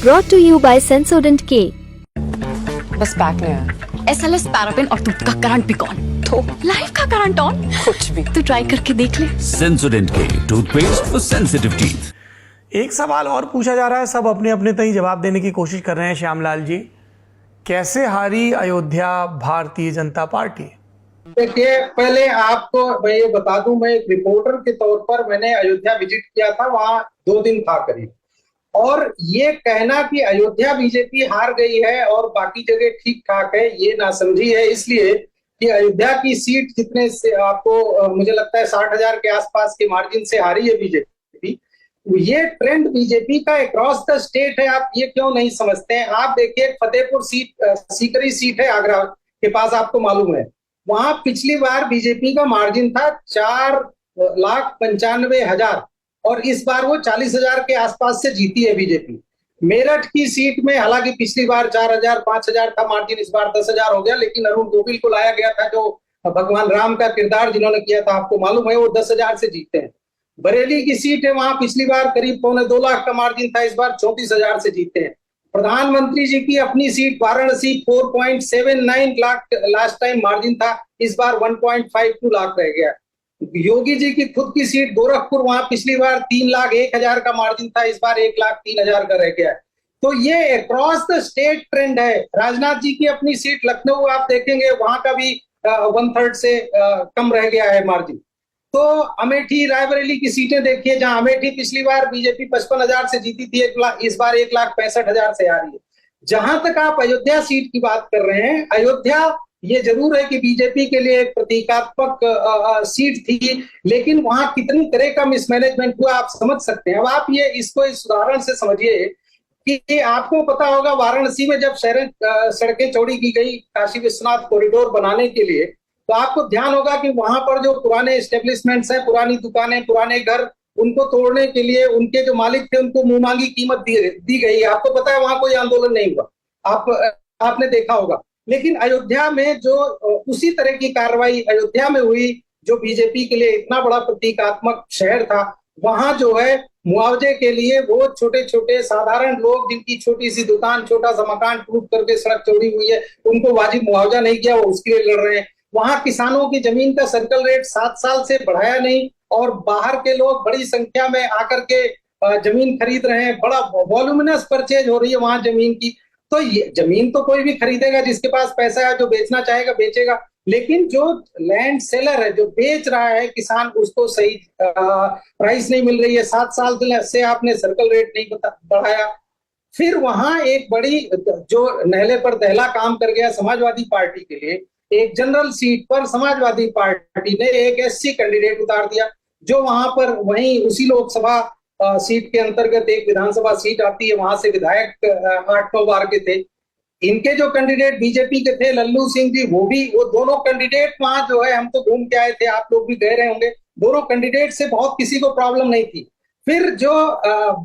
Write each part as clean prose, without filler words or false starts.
brought to you by Sensodent K। बस pack नहीं है। SLS पैराफिन और दूध का करंट भी कौन? तो लाइफ का करंट ऑन? कुछ भी। तो ट्राई करके देख ले। Sensodent K toothpaste for sensitive teeth. एक सवाल और पूछा जा रहा है, सब अपने अपने तय जवाब देने की कोशिश कर रहे हैं। श्यामलाल जी, कैसे हारी अयोध्या भारतीय जनता पार्टी? देखिए, पहले आपको मैं ये बता दूं, मैं एक रिपोर्टर के तौर पर मैंने अयोध्या विजिट किया था, वहां 2 दिन था करीब। और ये कहना कि अयोध्या बीजेपी हार गई है और बाकी जगह ठीक ठाक है, ये नासमझी है। इसलिए कि अयोध्या की सीट जितने से आपको मुझे लगता है 60,000 के आसपास के मार्जिन से हारी है बीजेपी। ये ट्रेंड बीजेपी का अक्रॉस द स्टेट है। आप ये क्यों नहीं समझते हैं? आप देखिए, फतेहपुर सीट सीकरी सीट है आगरा के पास, आपको मालूम है, वहां पिछली बार बीजेपी का मार्जिन था 4,95,000 और इस बार वो 40,000 के आसपास से जीती है बीजेपी। मेरठ की सीट में हालांकि पिछली बार 4,000 5,000 था मार्जिन, इस बार 10,000 हो गया, लेकिन अरुण गोविल को लाया गया था जो भगवान राम का किरदार जिन्होंने किया था, आपको मालूम है, वो 10,000 से जीते हैं। बरेली की सीट है, वहां पिछली बार करीब 2.25 लाख का मार्जिन था, इस बार 34,000 से जीते हैं। प्रधानमंत्री जी की अपनी seat Varanasi 4.79 lakh last time margin था, इस बार 1.52 लाख रह गया। योगी जी की खुद की सीट गोरखपुर, वहां पिछली बार 3,01,000 का मार्जिन था, इस बार 1,03,000 का रह गया। तो ये अक्रॉस द स्टेट ट्रेंड है। राजनाथ जी की अपनी सीट लखनऊ आप देखेंगे, वहां का भी 1/3 से कम रह गया है मार्जिन। तो अमेठी रायबरेली की सीटें देखिए, जहां अमेठी पिछली बार बीजेपी 55,000 से जीती थी, इस बार 1,65,000 से आ रही है। जहां तक आप अयोध्या सीट की बात कर रहे हैं, अयोध्या ये जरूर है कि बीजेपी के लिए एक प्रतीकात्मक सीट थी, लेकिन वहां कितनी तरह का मिसमैनेजमेंट हुआ आप समझ सकते हैं। अब आप ये इसको इस उदाहरण से समझिए कि आपको पता होगा, वाराणसी में जब सड़कें चौड़ी की गई काशी विश्वनाथ कॉरिडोर बनाने के लिए, तो आपको ध्यान होगा कि वहां पर जो पुराने एस्टेब्लिशमेंट्स हैं, पुरानी दुकानें, पुराने घर, उनको तोड़ने के लिए उनके जो मालिक थे उनको मुंहमांगी कीमत दी गई। आपको पता है वहां कोई आंदोलन नहीं हुआ, आपने देखा होगा। लेकिन अयोध्या में जो उसी तरह की कार्रवाई अयोध्या में हुई, जो बीजेपी के लिए इतना बड़ा प्रतीकात्मक शहर था, वहां जो है मुआवजे के लिए वो छोटे छोटे साधारण लोग जिनकी छोटी सी दुकान, छोटा सा मकान टूट करके सड़क चौड़ी हुई है, उनको वाजिब मुआवजा नहीं किया, वो उसके लिए लड़ रहे हैं। वहां किसानों की जमीन का सर्कल रेट 7 साल से बढ़ाया नहीं, और बाहर के लोग बड़ी संख्या में आकर के जमीन खरीद रहे हैं, बड़ा वॉल्यूमिनस परचेज हो रही है वहां जमीन की। तो ये जमीन तो कोई भी खरीदेगा, जिसके पास पैसा है, जो बेचना चाहेगा बेचेगा, लेकिन जो लैंड सेलर है, जो बेच रहा है किसान, उसको सही प्राइस नहीं मिल रही है। 7 साल से आपने सर्कल रेट नहीं बढ़ाया। फिर वहां एक बड़ी जो नहले पर दहला काम कर गया समाजवादी पार्टी के लिए, एक जनरल सीट पर समाजवादी पार्टी ने एक SC कैंडिडेट उतार दिया, जो वहां पर वहीं उसी लोकसभा सीट के अंतर्गत एक विधानसभा सीट आती है, वहां से विधायक 8-9 बार के थे। इनके जो कैंडिडेट बीजेपी के थे, लल्लू सिंह जी, वो दोनों कैंडिडेट वहां जो है, हम तो घूम के आए थे, आप लोग भी गए रहे होंगे, दोनों कैंडिडेट से बहुत किसी को प्रॉब्लम नहीं थी। फिर जो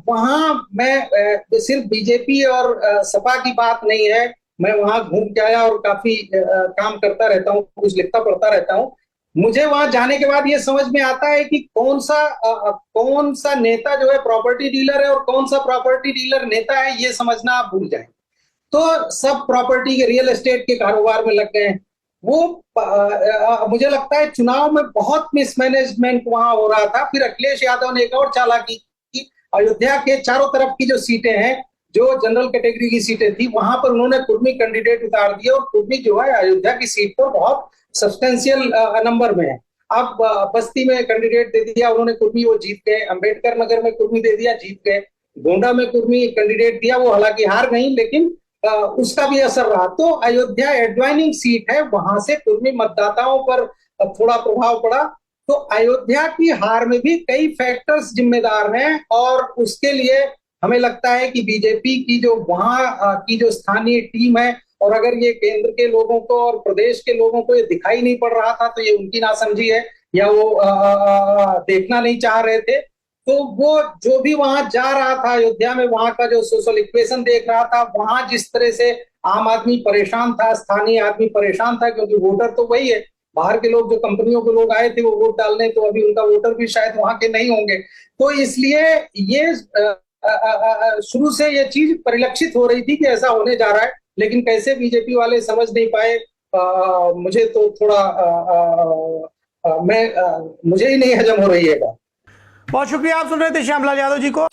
वहां मैं सिर्फ बीजेपी और सपा की बात नहीं है, मैं वहां घूम के आया और काफी काम करता रहता हूँ, कुछ लिखता पढ़ता रहता हूँ। मुझे वहां जाने के बाद ये समझ में आता है कि कौन सा नेता जो है प्रॉपर्टी डीलर है और कौन सा प्रॉपर्टी डीलर नेता है, ये समझना आप भूल जाएं। तो सब प्रॉपर्टी के, रियल एस्टेट के कारोबार में लग गए हैं। वो मुझे लगता है चुनाव में बहुत मिसमैनेजमेंट वहां हो रहा था। फिर अखिलेश यादव ने एक और चालाकी की, अयोध्या के चारों तरफ की जो सीटें हैं, जो जनरल कैटेगरी की सीटें थी, वहां पर उन्होंने कुर्मी कैंडिडेट उतार दिए, और कुर्मी जो है अयोध्या की सीट पर बहुत सब्सटेंशियल नंबर में है। अब बस्ती में कैंडिडेट दे दिया उन्होंने कुर्मी, वो जीत गए। अंबेडकर नगर में कुर्मी दे दिया, जीत गए। गोंडा में कुर्मी कैंडिडेट दिया, वो हालांकि हार नहीं, लेकिन उसका भी असर रहा। तो अयोध्या एडवाइनिंग सीट है, वहां से कुर्मी मतदाताओं पर थोड़ा प्रभाव पड़ा। तो अयोध्या की हार में भी कई फैक्टर्स जिम्मेदार हैं, और उसके लिए हमें लगता है कि बीजेपी की जो वहां की जो स्थानीय टीम है, और अगर ये केंद्र के लोगों को और प्रदेश के लोगों को ये दिखाई नहीं पड़ रहा था, तो ये उनकी नासमझी है, या वो देखना नहीं चाह रहे थे। तो वो जो भी वहां जा रहा था अयोध्या में, वहां का जो सोशल इक्वेशन देख रहा था, वहां जिस तरह से आम आदमी परेशान था, स्थानीय आदमी परेशान था, क्योंकि वोटर तो वही है, बाहर के लोग, जो कंपनियों के लोग आए थे वो वोट डालने, तो अभी उनका वोटर भी शायद वहां के नहीं होंगे। तो इसलिए ये शुरू से ये चीज परिलक्षित हो रही थी कि ऐसा होने जा रहा है, लेकिन कैसे बीजेपी वाले समझ नहीं पाए, मुझे तो थोड़ा मुझे ही नहीं हजम हो रही है बात। बहुत शुक्रिया, आप सुन रहे थे श्यामलाल यादव जी को।